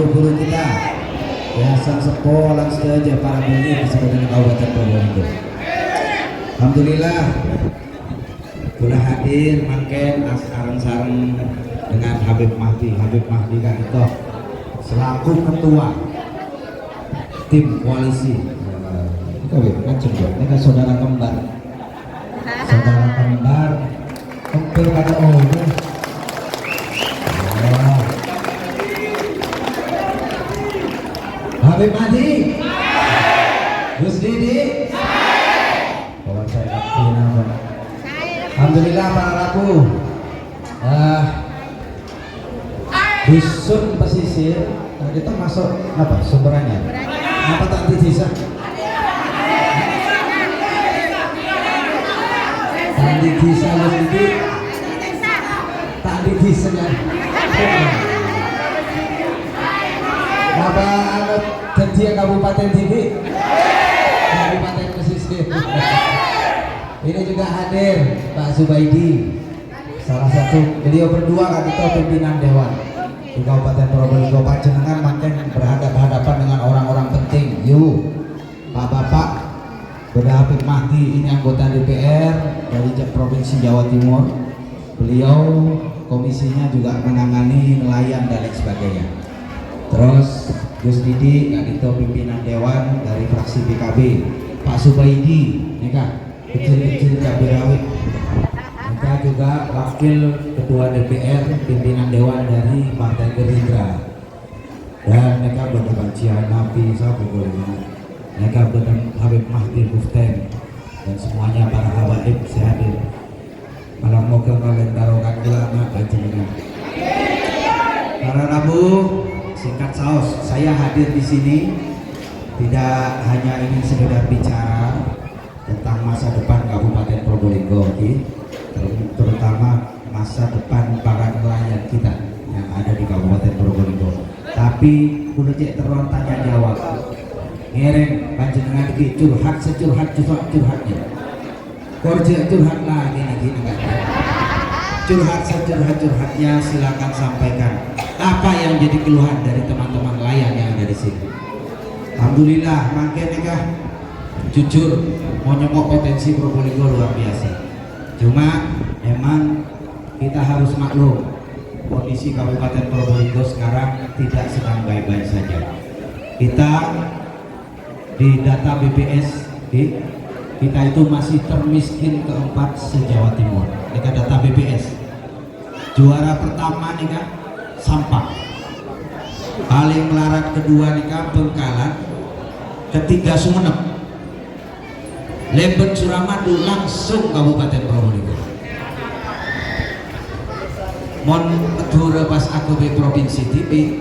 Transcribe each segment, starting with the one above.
guru-guru kita, yayasan sekolah saja para murid di seluruh Kabupaten Probolinggo. Alhamdulillah sudah hadir mangken sareng-sareng dengan Habib Mahdi kan itu selaku ketua tim koalisi. Kan ini kan saudara kembar kempel pada Habib Mahdi, Gus Didi, kawan saya Aktina. Alhamdulillah para laku dusun pesisir. Kita masuk apa sumberannya? Apa tak disa? Tadi disa Gus Didi, tadi disa kan? Apa janji Kabupaten Tinggi, Kabupaten Pesisir. Ini juga hadir Pak Zubaidi, salah satu beliau berdua kan itu pimpinan dewan di Kabupaten Probolinggo. Panjenengan makin berhadapan dengan orang-orang penting. Yuk, Pak Bapak Beda Habib Mahdi ini anggota DPR dari Provinsi Jawa Timur. Beliau komisinya juga menangani nelayan dan lain sebagainya. Terus Gus Didi itu pimpinan dewan dari fraksi PKB. Pak Subaidi ini kan kecil-kecil cabai rawit. Mereka juga wakil ketua DPR pimpinan dewan dari Partai Gerindra. Dan mereka berdebat Nabi Sabu mereka benar Habib Mahdi Muften dan semuanya para habaib sehadir. Malam moga kalian taruhkan ulama panjenengan. Para Rabu singkat saus, saya hadir di sini tidak hanya ingin sekedar bicara tentang masa depan Kabupaten Probolinggo, terutama masa depan para nelayan kita yang ada di Kabupaten Probolinggo. Tapi kudu cek terus tanya jawab. Ngereng panjenengan iki curhatnya. Korje curhat lah gini kan. Curhatnya silakan sampaikan. Apa yang jadi keluhan dari teman-teman nelayan yang ada di sini? Alhamdulillah, makin nikah jujur mau nyemok potensi Probolinggo luar biasa. Cuma emang kita harus maklum kondisi Kabupaten Probolinggo sekarang tidak sedang baik-baik saja. Kita di data BPS kita itu masih termiskin keempat se-Jawa Timur. Ini data BPS. Juara pertama nih kan Sampang, paling melarat kedua nih kan Bengkalan, ketiga Sumeneb, Lembet Suramadu langsung Kabupaten Probolinggo. Mon Madura pas aku di provinsi TV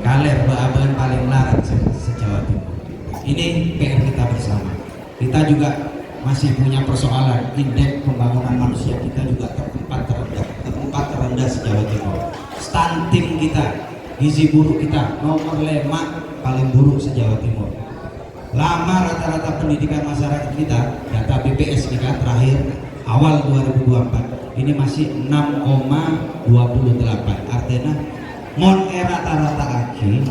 kaler baaban paling melarat se-Jawa Timur. Ini PR kita bersama. Kita juga masih punya persoalan indeks pembangunan manusia kita juga keempat terendah se-Jawa Timur. Stunting kita, gizi buruk kita nomor 5 paling buruk se-Jawa Timur. Lama rata-rata pendidikan masyarakat kita, data BPS kita terakhir awal 2024 ini masih 6,28. Artinya mon rata-rata lagi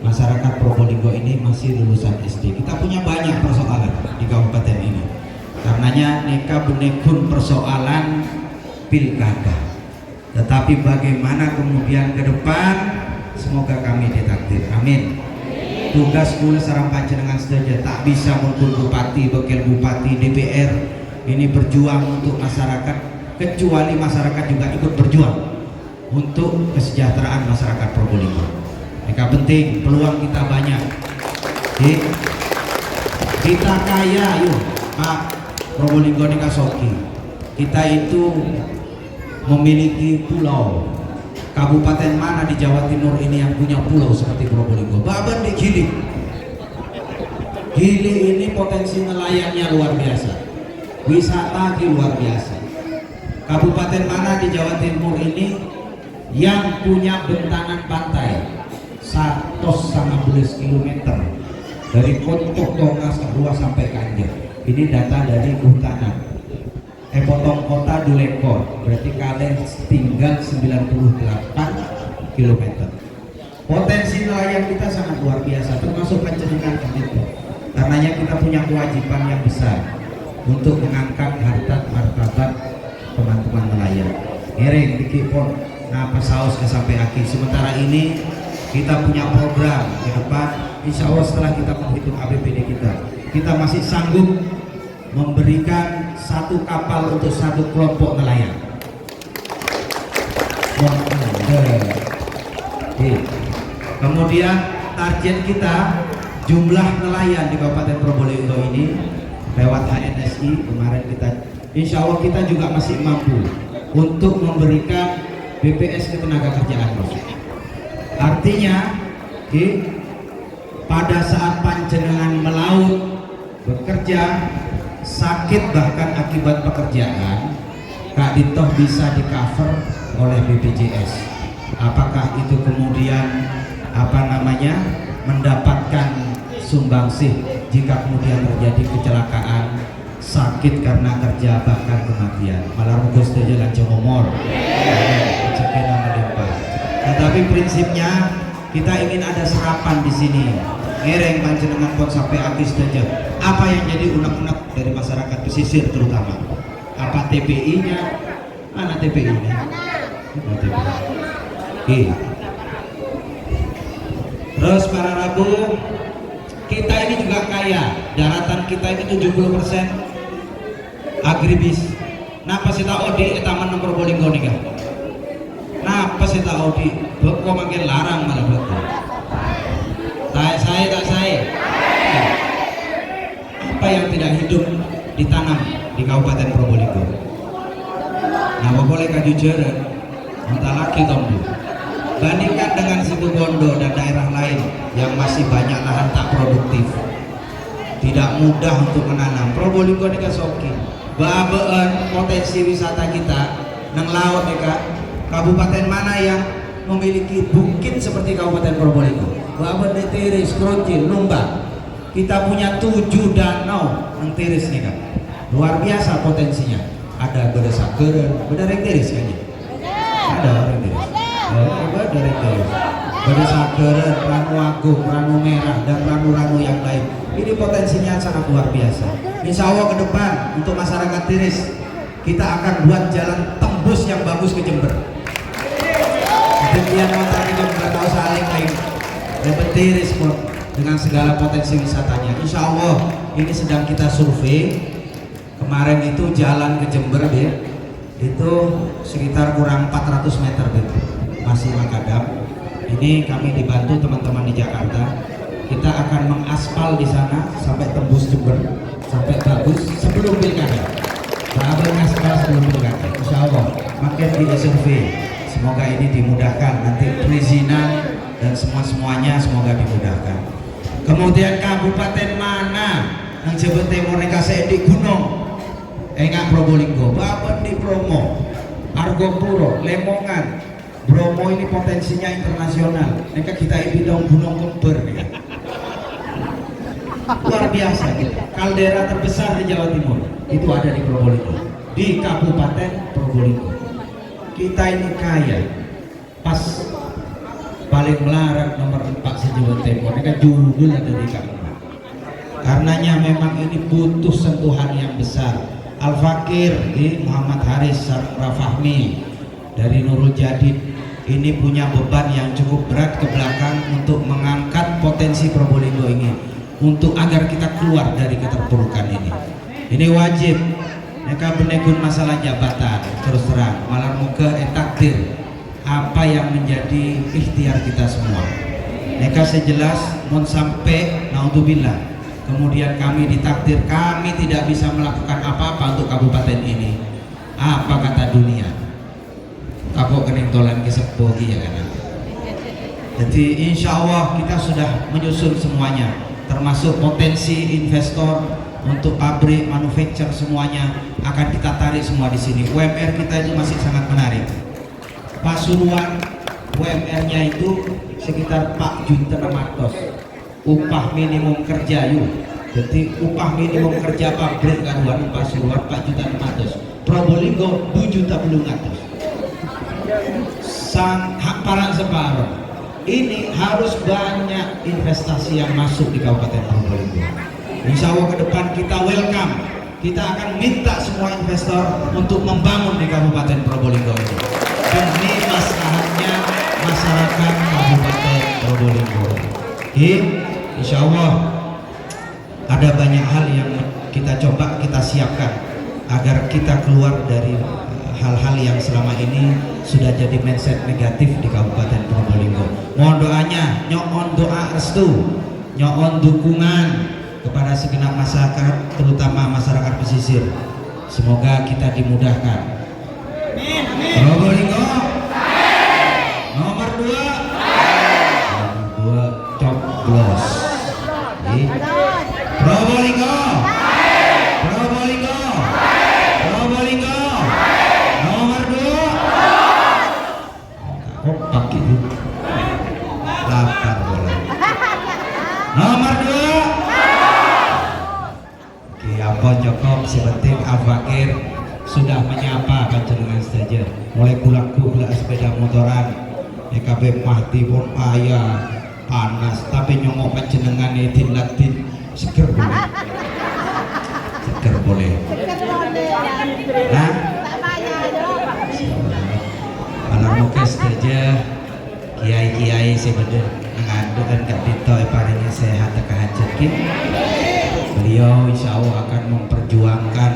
masyarakat Probolinggo ini masih lulusan SD. Kita punya banyak persoalan di kabupaten ini. Karenanya neka benekun persoalan pilkada. Tetapi bagaimana kemudian ke depan, semoga kami ditakdir. Amin. Tugas kula sareng panjenengan sedaya tak bisa mumpul bupati, wakil bupati, DPR ini berjuang untuk masyarakat, kecuali masyarakat juga ikut berjuang untuk kesejahteraan masyarakat Probolinggo. Mereka penting, peluang kita banyak. Kita kaya, yuk Pak Probolinggo nika soki. Kita itu memiliki pulau. Kabupaten mana di Jawa Timur ini yang punya pulau seperti Probolinggo? Baban di Gili. Gili ini potensi nelayannya luar biasa. Wisata di luar biasa. Kabupaten mana di Jawa Timur ini yang punya bentangan pantai 115 km dari Kontok Tongas Kedua sampai Kanjer. Ini data dari Hutanan. Potong kota Dulekor, berarti kalian tinggal 98 km. Potensi nelayan kita sangat luar biasa, termasuk panjenengan itu. Karenanya kita punya kewajiban yang besar untuk mengangkat harkat martabat teman-teman nelayan. Ngereng dikit pun ngapa saus ke sampai akhir. Sementara ini kita punya program ke depan. Insya Allah setelah kita menghitung APBD kita masih sanggup memberikan satu kapal untuk satu kelompok nelayan. Kemudian target kita jumlah nelayan di Kabupaten Probolinggo ini lewat HNSI kemarin kita, insya Allah kita juga masih mampu untuk memberikan BPS ketenagakerjaan. Artinya pada saat panjenengan melaut bekerja sakit bahkan akibat pekerjaan, Kak Ditoh bisa di cover oleh BPJS. Apakah itu kemudian mendapatkan sumbangsih jika kemudian terjadi kecelakaan, sakit karena kerja bahkan kematian. Malah rugus jalan jomomor, cekena melimpah. Tetapi prinsipnya kita ingin ada serapan di sini. Ngereng panjenengan pun sampai habis saja. Apa yang jadi unek-unek dari masyarakat pesisir terutama? Apa TPI-nya? Mana TPI-nya? Terus para Rabu, kita ini juga kaya. Daratan kita ini 70% agribis. Napa sih tak odi taman nomor Probolinggo nih kan? Napa sih tak odi? Kok makin larang malah betul. Saya. Apa yang tidak hidup ditanam di Kabupaten Probolinggo? Nah, boleh kajujuran, entah lagi tombu. Bandingkan dengan Situ Bondo dan daerah lain yang masih banyak lahan tak produktif, tidak mudah untuk menanam. Probolinggo ini kasoki, babaan potensi wisata kita nang laut nih. Kabupaten mana yang memiliki bukit seperti Kabupaten Probolinggo? Babaan di Tiris, Kruncil, Numbang. Kita punya 7 danau nang Tiris nih kan, luar biasa potensinya. Ada Bedesakeun, Bederek Tiris kan ya? Ada orang Tiris. Dari Bedesakeun, Ranu Agung, Ranu Merah, dan ranu-ranu yang lain. Ini potensinya sangat luar biasa. Insya Allah ke depan untuk masyarakat Tiris kita akan buat jalan tembus yang bagus ke Jember. Kemudian nonton itu nggak tahu saling lain. Dapat Tiris pun dengan segala potensi wisatanya. Insya Allah ini sedang kita survei. Kemarin itu jalan ke Jember itu sekitar kurang 400 meter masih makadam. Ini kami dibantu teman-teman di Jakarta. Kita akan mengaspal di sana sampai tembus Jember, sampai bagus sebelum pilkada. Mengaspal sebelum pilkada. Insya Allah makin di survei. Semoga ini dimudahkan nanti perizinan dan semuanya semoga dimudahkan. Kemudian kabupaten mana yang Jawa Timur saya di gunung enggak Probolinggo, Bapak di Bromo, Argopuro, Lemongan, Bromo ini potensinya internasional. Mereka kita bidang gunung Kember ya. Luar biasa gitu. Kaldera terbesar di Jawa Timur itu ada di Probolinggo, di Kabupaten Probolinggo. Kita ini kaya. Pas paling melarat nomor 4 se Jawa Timur, mereka judul ada di Kabupaten. Karenanya memang ini butuh sentuhan yang besar. Al-Fakir Muhammad Haris Rafahmi dari Nurul Jadid ini punya beban yang cukup berat ke belakang untuk mengangkat potensi Probolinggo ini untuk agar kita keluar dari keterpurukan ini. Ini wajib. Mereka benegun masalah jabatan terus terang malah muka takdir apa yang menjadi ikhtiar kita semua. Mereka sejelas mau sampai naudzubillah kemudian kami ditakdir kami tidak bisa melakukan apa-apa untuk kabupaten ini. Apa kata dunia? Kapok kening tolan kesepogi ya kan. Jadi insya Allah kita sudah menyusun semuanya, termasuk potensi investor untuk pabrik, manufacture semuanya akan kita tarik semua di sini. UMR kita itu masih sangat menarik. Pasuruan UMR-nya itu sekitar 4.600.000. Upah minimum kerja yuk. Jadi upah minimum kerja pabrik karuan Pasuruan 4.600.000. Probolinggo 2.800.000. Sang hak parang separuh. ini harus banyak investasi yang masuk di Kabupaten Probolinggo. Insya Allah ke depan kita welcome, kita akan minta semua investor untuk membangun di Kabupaten Probolinggo ini demi maslahatnya masyarakat Kabupaten Probolinggo. Insya Allah ada banyak hal yang kita coba kita siapkan agar kita keluar dari hal-hal yang selama ini sudah jadi mindset negatif di Kabupaten Probolinggo. Mohon doanya, nyoon doa restu, nyoon dukungan kepada segenap masyarakat, terutama masyarakat pesisir. Semoga kita dimudahkan. Probolinggo nomor 2 coblos. Probolinggo nomor 2 kompak itu lapar bola. Nomor 2 oke, apa cukup sepenting Abakir sudah menyapa panjenengan saja mulai kulaku sepeda motoran EKB mati pun ayah panas tapi nyongok panjenengan tindatin seger boleh nah kalau mukes saja kiai-kiai sebenarnya ngadu kan gak ditoy paringnya sehat kehajat beliau insya Allah akan memperjuangkan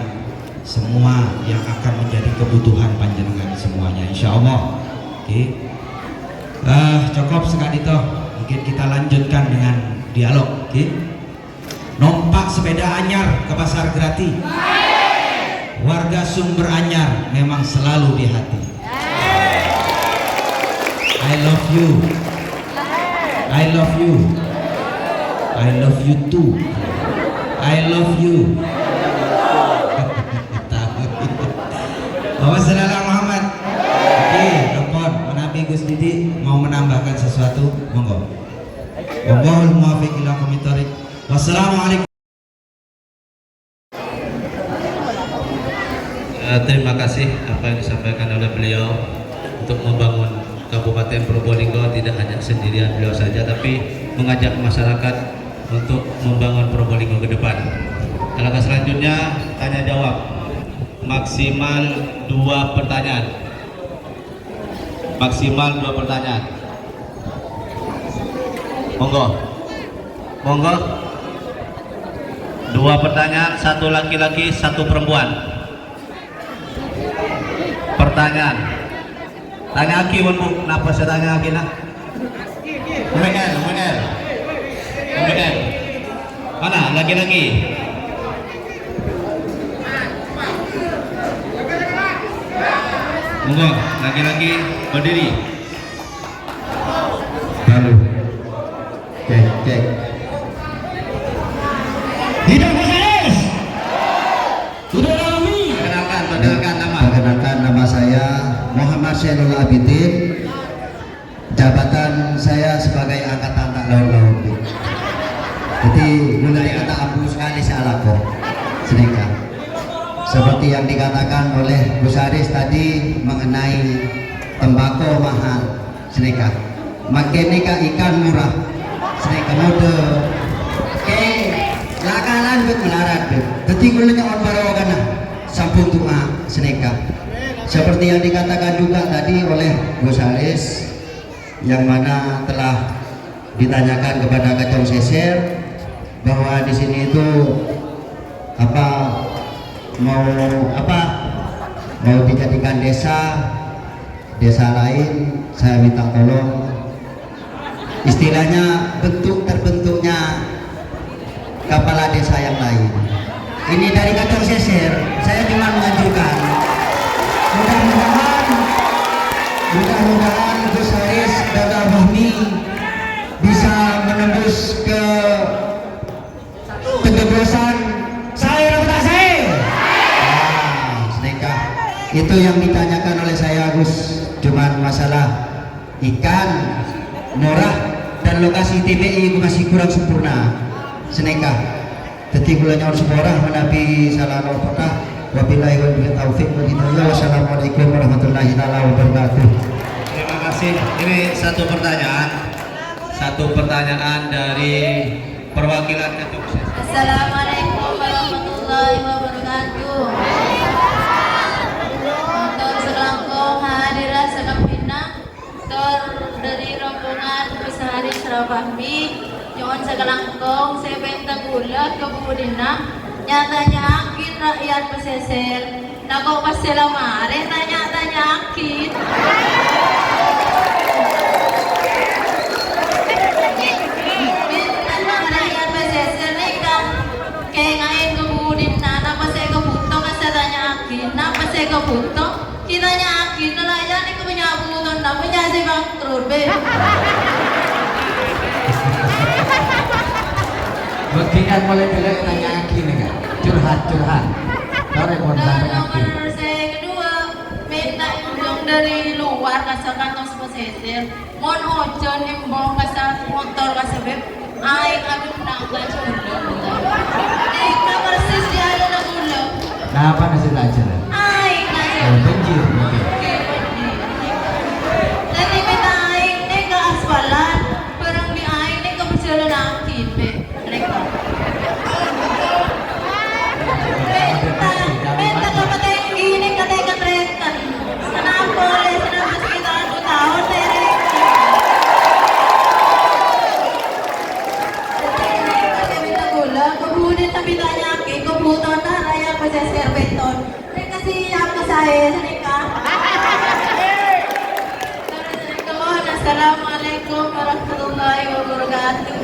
semua yang akan menjadi kebutuhan panjenengan semuanya insya Allah. Cukup sekali toh, mungkin kita lanjutkan dengan dialog. Nompak sepeda anyar ke pasar Grati, warga Sumber Anyar memang selalu di hati. I love you, I love you, I love you too, I love you. Wassalamualaikum Muhammad. Oke, telepon Nabi Gus Didi mau menambahkan sesuatu, monggo. Wallahul muwaffiq ila aqwamit thoriq. Wassalamualaikum. Terima kasih apa yang disampaikan oleh beliau untuk membangun Kabupaten Probolinggo. Tidak hanya sendirian beliau saja, tapi mengajak masyarakat untuk membangun Probolinggo ke depan. Langkah selanjutnya tanya jawab, maksimal 2 pertanyaan. Maksimal 2 pertanyaan. Monggo. 2 pertanyaan, 1 laki-laki, 1 perempuan. Pertanyaan. Tanya aki Bu, kenapa saya tanya aki nah? Bener. Mana laki-laki? Monggo, laki-laki berdiri. Halo. Cek. Hidup Mas. Hidup kami. Perkenalkan nama saya Muhammad Zainul Abidin. Jabatan saya sebagai angkatan tak laut. Jadi mulai kata Abu sekali sealako sedekah. Seperti yang dikatakan oleh Bu Saris tadi mengenai tembakau mahal sedekah. Makin nikah ikan murah sedekah mode. Oke, lakalan bet melarat bet. Jadi kulanya on baru kana sampun tua sedekah. Seperti yang dikatakan juga tadi oleh Bu Saris, yang mana telah ditanyakan kepada Kacung Seser bahwa di sini itu mau dijadikan desa lain, saya minta tolong istilahnya terbentuknya kepala desa yang lain. Ini dari Kacung Seser, saya cuma mengajukan mudah-mudahan Gus Haris dan Fahmi bisa menembus ke kejeblosan saya atau tak saya. Sedekah itu yang ditanyakan oleh saya Gus, cuma masalah ikan murah dan lokasi TPI masih kurang sempurna sedekah. Jadi bulannya harus murah menabi salam al-fatah. Wabillahi taufiq wal hidayah. Wassalamualaikum warahmatullahi wabarakatuh. Terima kasih. Ini 1 pertanyaan. satu pertanyaan dari perwakilan ketum. Assalamualaikum warahmatullahi wabarakatuh. Motor selangkong hadirat sekapina, motor dari rombongan Besari Serapahmi, Yon sekelangkong sebenta gula kebudina, nyatanya akin rakyat pesisir, nakok paselamare tanya-tanya akin. Rakyat pesisir nih kan, kayak ngain kebudina, napa saya kebutuh kasih tanya akin, napa saya kebutuh, kitanya akin, nelayan nih punya buton, napa punya si bangkrut be. Beginian mulai dulu nanya Aki nih kak, curhat. Tarik mau Dan sampai Aki. nomor saya kedua, minta imbong dari luar kasar kantong pesisir, mon ojon imbong kasar motor kasar beb, aing aku nangka curhat. Ika persis di ada na gula, Nah apa nasi belajar? aing nasi. Oh banjir. Oke. Jadi minta aing nih ke aspalan, perang di aing nih ke berjalan akin be, mereka. Minta ke petenggi nih katanya ketreten, senang boleh senang sekitar 2 tahun tere. Jadi minta gula, kemudian tapi tanya ke kebutuhan raya pesisir beton. Mereka siap ke saya, mereka. Assalamualaikum warahmatullahi wabarakatuh.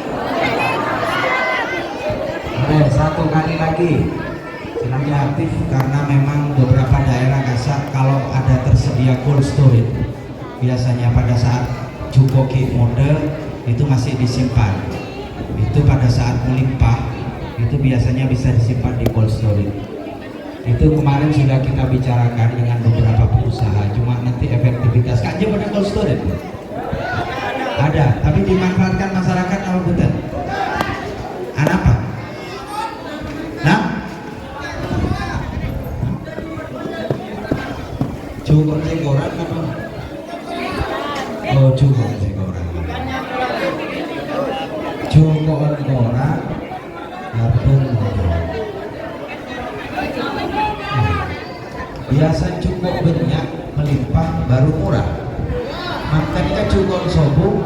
Oke, satu kali lagi silahnya aktif karena memang beberapa daerah kasar kalau ada tersedia cold storage biasanya pada saat Jukoki mode itu masih disimpan, itu pada saat melimpah itu biasanya bisa disimpan di cold storage. Itu kemarin sudah kita bicarakan dengan beberapa pengusaha, cuma nanti efektivitas kan pada cold storage ada, tapi dimanfaatkan masyarakat apa betul? Apa? Nah, cukup cegoran apa? Oh, cukup cegoran. Cukup cegoran, apun. Biasa cukup banyak melimpah baru murah. Makanya cukup sobung.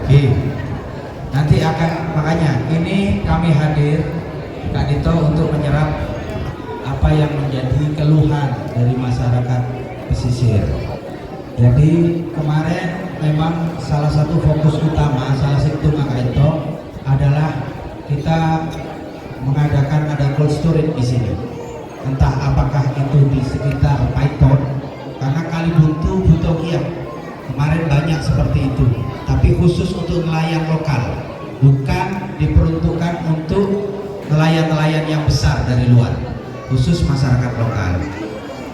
Oke, nanti akan makanya ini kami hadir Kak Dito untuk menyerap apa yang menjadi keluhan dari masyarakat pesisir. Jadi kemarin memang salah satu fokus utama, salah satu Kak Dito adalah kita mengadakan ada cold storage di sini. Entah apakah itu di sekitar Python, karena Kalibuntu butuh kiat. Kemarin banyak seperti itu, tapi khusus untuk nelayan lokal, bukan diperuntukkan untuk nelayan-nelayan yang besar dari luar, khusus masyarakat lokal.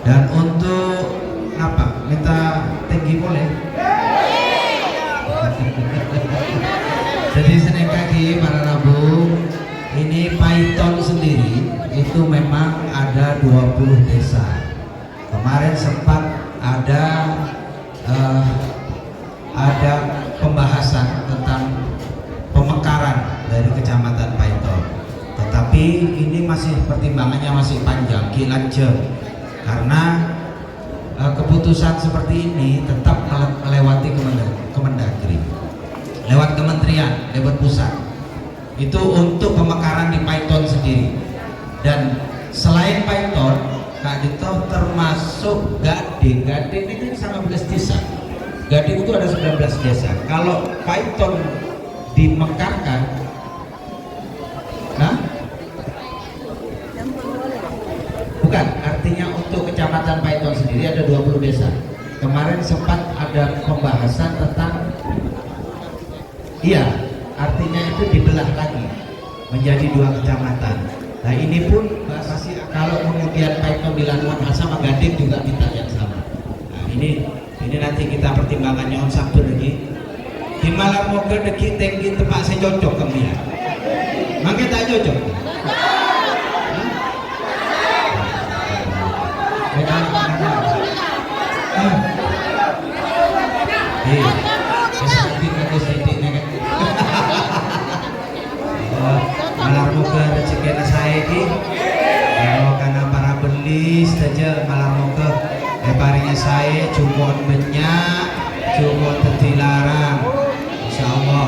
Dan untuk apa? Minta tinggi boleh? Jadi senin kaki para Rabu ini Python sendiri itu memang ada 20 desa. Kemarin sempat ada pembahasan tentang pemekaran dari kecamatan Python, tetapi ini masih pertimbangannya masih panjang kilanjeng karena keputusan seperti ini tetap melewati Kemendagri lewat kementerian, lewat pusat itu untuk pemekaran di Python sendiri. Dan selain Python, Kak Dito termasuk Gading ini kan sama 11 desa. Gading itu ada 19 desa. Kalau Python dimekarkan, nah, bukan, artinya untuk kecamatan Python sendiri ada 20 desa. Kemarin sempat ada pembahasan tentang, iya, artinya itu dibelah lagi menjadi 2 kecamatan. Nah ini pun masih kalau kemudian Python dilakukan sama Gading juga minta yang sama. Nah ini nanti kita pertimbangannya on Sabtu lagi. Di malam mau ke deki tinggi tempat saya cocok kemudian. Mangke tak cocok. Hah? Kalau karena para belis saja malah mau ke paringnya saya cukup banyak, cukup terdilarang. Insya Allah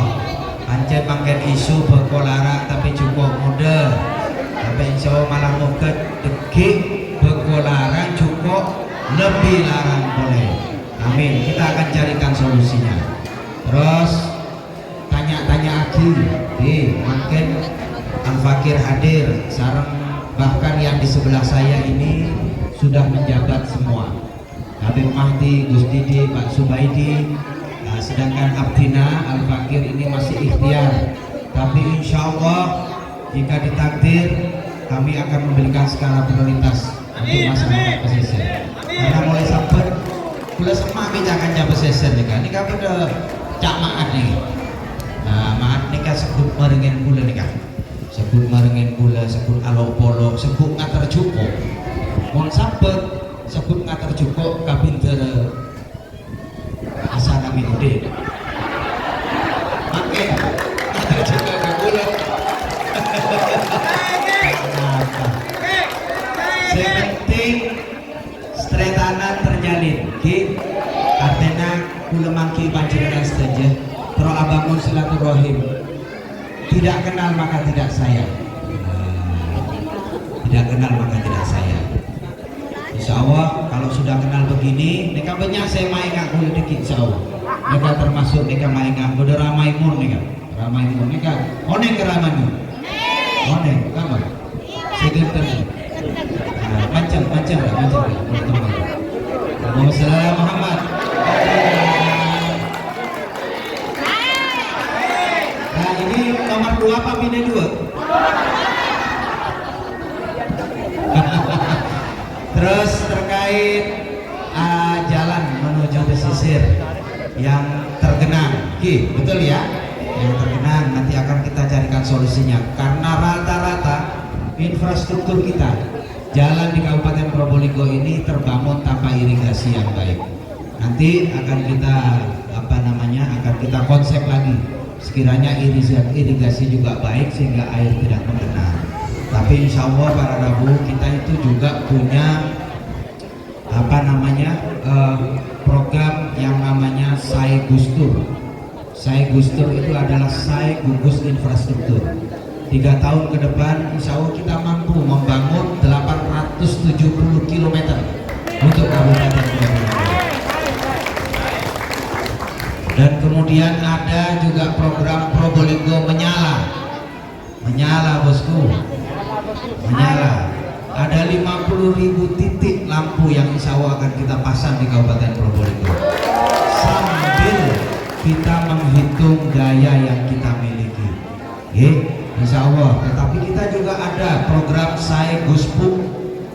anjir makin isu berkolarang tapi cukup muda. Tapi insya Allah malah mau ke dekik berkolarang cukup lebih larang boleh. Amin. Kita akan carikan solusinya. Terus tanya-tanya lagi, makin Al-Fakir hadir, sarang bahkan yang di sebelah saya ini sudah menjabat semua. Habib Mahdi, Gus Didi, Pak Subaidi, sedangkan Abdina Al-Fakir ini masih ikhtiar. Tapi insya Allah jika ditakdir kami akan memberikan skala prioritas untuk masyarakat pesisir. Karena mulai sampai kula semak kita akan jabat pesisir nih kan. Ini kan udah cak maat nih. Nah, maat nih kan sebut merengin gula nih kan. Sebut merengin gula, sebut alok polok, sebut ngatar cukup. Mohon sampai sebut ngatar cukup kabin ter asal kami udah. Makin ngatar cukup ke gula. Sepenting stretanan terjalin. Artinya kula mangki panjenengan setuju. Pro abangun silaturahim. Tidak kenal maka tidak sayang. Tidak kenal maka tidak sayang. Insya Allah kalau sudah kenal begini, mereka banyak saya main ngaku dikit insya Allah. Mereka termasuk mereka main ngaku udah ramai mun mereka. Ramai mun mereka. Oneng keramani. Oneng, kamu. Segentar. Macam Muhammad Muhammad. Nah ini nomor 2 apa bina 2? Terus terkait jalan menuju pesisir yang tergenang, betul ya? Yang tergenang nanti akan kita carikan solusinya. Karena rata-rata infrastruktur kita jalan di Kabupaten Probolinggo ini terbangun tanpa irigasi yang baik. Nanti akan kita akan kita konsep lagi. Sekiranya irigasi juga baik sehingga air tidak mengenang. Tapi insya Allah para Rabu kita itu juga punya program yang namanya Sai Gustur. Sai Gustur itu adalah Sai Gugus Infrastruktur. 3 tahun ke depan insya Allah kita mampu membangun 870 km untuk Kabupaten Probolinggo. Dan kemudian ada juga program Probolinggo menyala bosku, menyala. Ada 50.000 titik lampu yang insya Allah akan kita pasang di Kabupaten Probolinggo sambil kita menghitung daya yang kita miliki. Insya Allah. Tetapi kita juga ada program Sai Guspuk,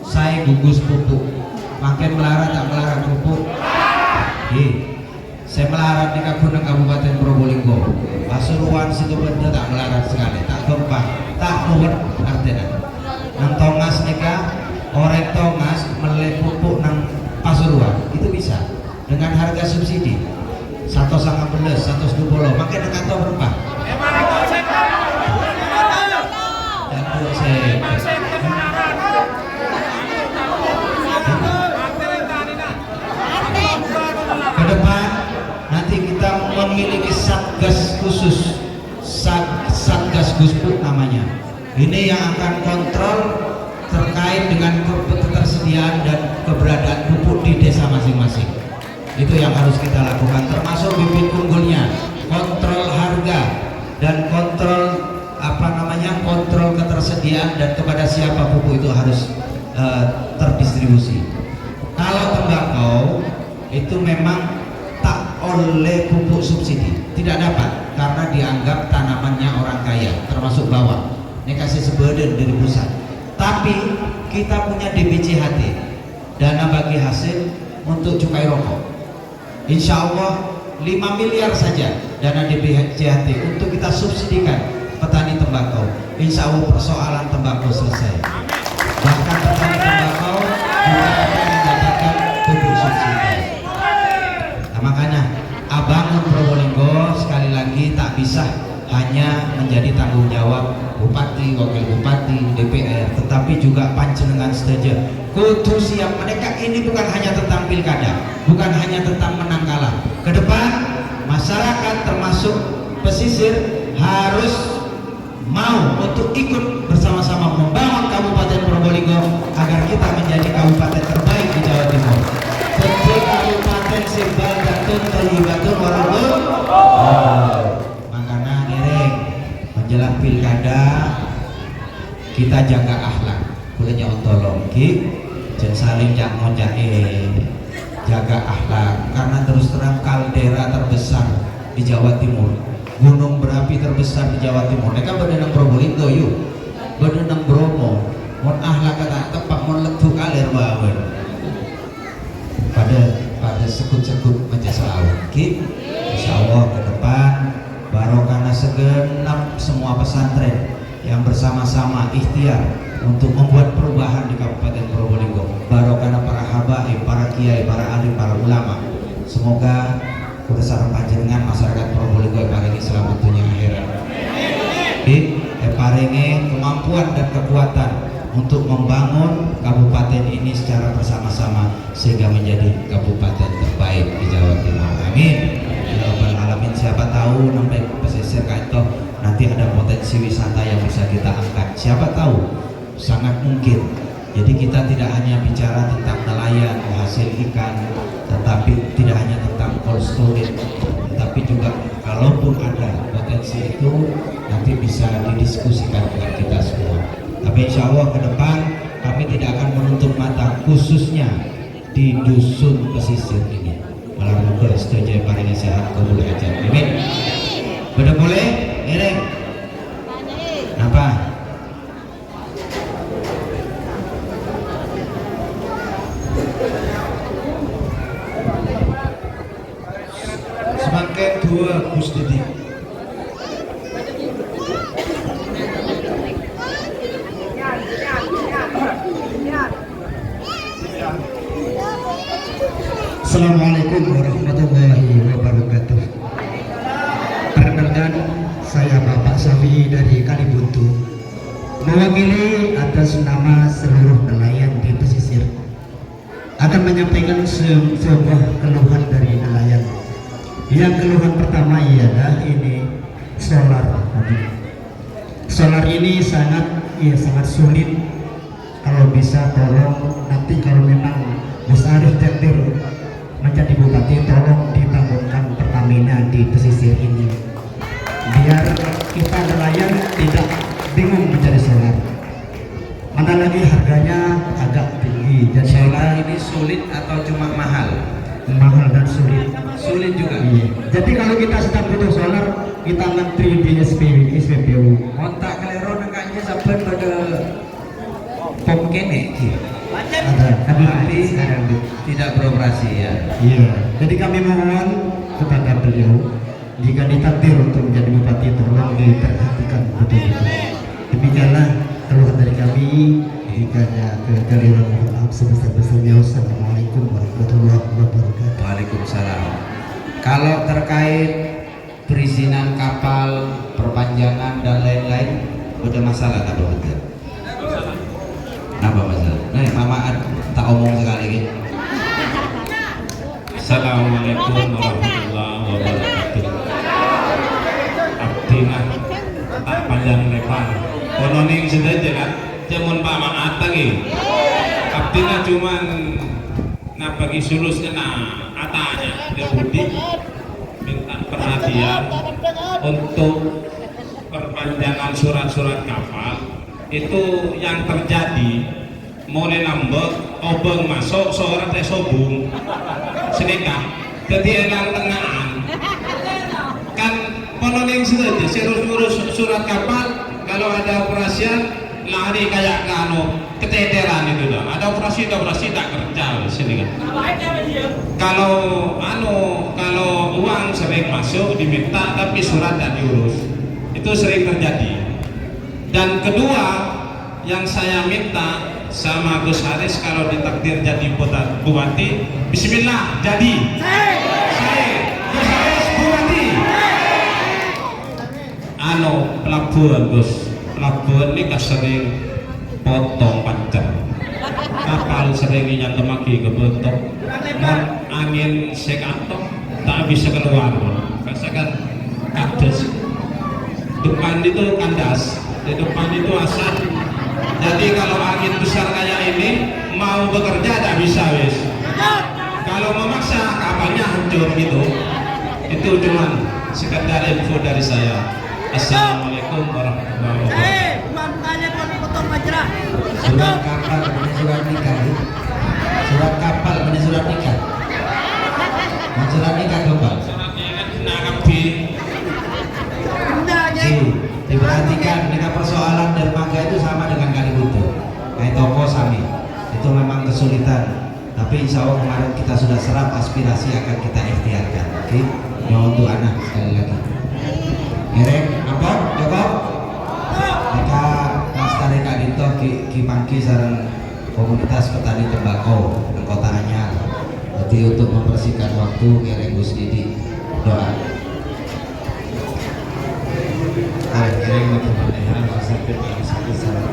Sai Gugus Pupuk. Makin melarat tak melarat pupuk. Saya melarat di Kabupaten Probolinggo. Pasuruan situ benda tak melarat sekali, tak gempah, tak nuwet artinya. Nang Tongas nika, orek Tongas meleh pupuk nang Pasuruan itu bisa dengan harga subsidi 1,15, 120. Makin nang kantor berapa? Ke depan nanti kita memiliki satgas khusus, satgas Guspuk namanya. Ini yang akan kontrol terkait dengan ketersediaan dan keberadaan pupuk di desa masing-masing. Itu yang harus kita lakukan, termasuk bibit unggulnya, kontrol harga dan kontrol kontrol ketersediaan dan kepada siapa pupuk itu harus terdistribusi. Kalau tembakau itu memang tak oleh pupuk subsidi, tidak dapat karena dianggap tanamannya orang kaya, termasuk bawang. Ini kasih sebadan dari pusat. Tapi kita punya DBCHT, dana bagi hasil untuk cukai rokok. Insya Allah 5 miliar saja dana DBCHT untuk kita subsidikan petani tembakau. Insya Allah persoalan tembakau selesai. Bahkan petani tembakau juga akan mendapatkan pupuk subsidi. Nah, makanya Abangun Probolinggo sekali lagi tak bisa hanya menjadi tanggung jawab bupati, wakil bupati, di DPR, tetapi juga panjenengan setuju kudu siap. Mereka ini bukan hanya tentang pilkada, bukan hanya tentang menang kalah. Ke depan masyarakat termasuk pesisir harus mau untuk ikut bersama-sama membangun Kabupaten Probolinggo agar kita menjadi kabupaten terbaik di Jawa Timur. Jadi kabupaten Simbal Jatun Terlibatun Warung. Makanya ngereng menjelang pilkada kita jaga akhlak. Kulenya ontolong ki, jangan saling jangan jaga akhlak. Karena terus terang kaldera terbesar di Jawa Timur, gunung berapi terbesar di Jawa Timur. Mereka berdenang Probolinggo yuk, berdenang Bromo. Mon akhlak kata tepak mon letu kalir bawen. Pada sekut-sekut majasa awak ki, insyaallah ke depan barokana segenap semua pesantren yang bersama-sama ikhtiar untuk membuat perubahan di Kabupaten Probolinggo. Barokana para habaib, para kiai, para alim, para ulama. Semoga kebesaran panjenengan masyarakat Probolinggo paringi selamat dunia akhirat. Paringi kemampuan dan kekuatan untuk membangun kabupaten ini secara bersama-sama sehingga menjadi kabupaten terbaik di Jawa Timur. Amin. Ya Rabbal Alamin. Siapa tahu sampai pesisir kaito nanti ada potensi wisata yang bisa kita angkat. Siapa tahu, sangat mungkin. Jadi kita tidak hanya bicara tentang nelayan, hasil ikan, tetapi tidak hanya tentang cold storage, tetapi juga kalaupun ada potensi itu nanti bisa didiskusikan dengan kita semua. Tapi insya Allah ke depan kami tidak akan menutup mata khususnya di dusun pesisir ini. Malam moga setuju paling sehat kabul hajat. Amin. Sudah boleh? Ereng. Apa? Sebagai dua Gus Didi. Assalamualaikum warahmatullahi wabarakatuh. Perkenalkan, saya Bapak Safi dari Kalibuntu, mewakili atas nama seluruh nelayan di pesisir, akan menyampaikan sebuah keluhan dari nelayan. Yang keluhan pertama ialah ini solar. Solar ini sangat sulit. Kalau bisa tolong nanti kalau memang Gus Arif takdir menjadi bupati, tolong dibangunkan Pertamina di pesisir ini biar kita nelayan tidak bingung mencari solar. Mana lagi harganya agak tinggi. Dan Solar ini sulit atau cuma mahal? Mahal dan sulit. Sulit juga. Iya. Jadi kalau kita sedang butuh solar, kita ngantri di SPBU. Kontak kelero nengkanya sampai pada pom kene. Tapi tidak beroperasi ya. iya. Jadi kami mohon kepada beliau, jika ditakdir untuk menjadi bupati, tolong diperhatikan betul-betul. Demikianlah keluhan dari kami. Jika ada kekeliruan, mohon maaf sebesar-besarnya. Wassalamualaikum warahmatullahi wabarakatuh. Waalaikumsalam. Kalau terkait perizinan kapal, perpanjangan dan lain-lain, ada masalah tak betul? Apa masalah? Nih, Mama tak omong sekali lagi. Assalamualaikum warahmatullahi wabarakatuh. Abdina tak panjang lebar. Kononing sudah jelas. Jangan Pak Maat lagi. Abdina cuman bagi sulusnya atanya dia budi minta perhatian untuk perpanjangan surat-surat kapal. Itu yang terjadi mulai nambah obeng masuk seorang teh sobung sedekah jadi elang tengahan kan pononing saja urus surat kapal. Kalau ada operasian lari kayak kano keteteran itu dah. Ada operasi tak kerja sini kan. Kalau uang sering masuk diminta tapi surat tak diurus, itu sering terjadi. Dan kedua yang saya minta sama Gus Haris, kalau ditakdir jadi bupati, bismillah jadi. Saya Gus Haris bupati. Pelabuhan Gus, Labuan ini sering potong pancen. Kapal sering nyantemaki kebentuk. Mon angin sekantong tak bisa keluar. Rasakan kades. Depan itu kandas, di depan itu asap. Jadi kalau angin besar kayak ini mau bekerja tidak bisa wis. Kalau memaksa kapalnya hancur gitu. Itu cuma sekedar info dari saya. Assalamualaikum warahmatullahi wabarakatuh. Surat kapal punya surat nikah. Surat kapal punya surat nikah. Mau surat nikah coba. Diperhatikan dengan persoalan dermaga itu sama dengan Kalibutu. Kayak toko sami itu memang kesulitan. Tapi insya Allah kemarin kita sudah serap aspirasi akan kita ikhtiarkan. Oke, untuk anak sekali lagi. Ngerek apa? Jawab. Mereka Lestari Kak Dito Ki Pangki sareng komunitas petani tembakau di Kota Anyar. Jadi untuk mempersingkat waktu ngerek Gus Didi doa. Akhirnya bagaimana masyarakat yang sakit secara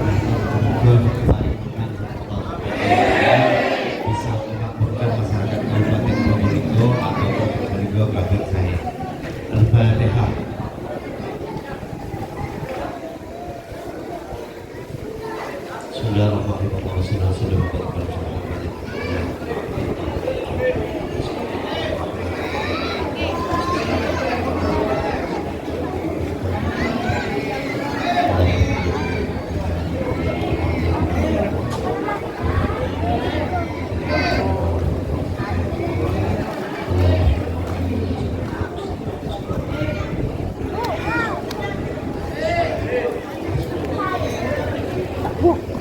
bisa memakmurkan masyarakat Kabupaten Probolinggo atau Probolinggo kabin saya. Al-Fatihah. Sudah Wah.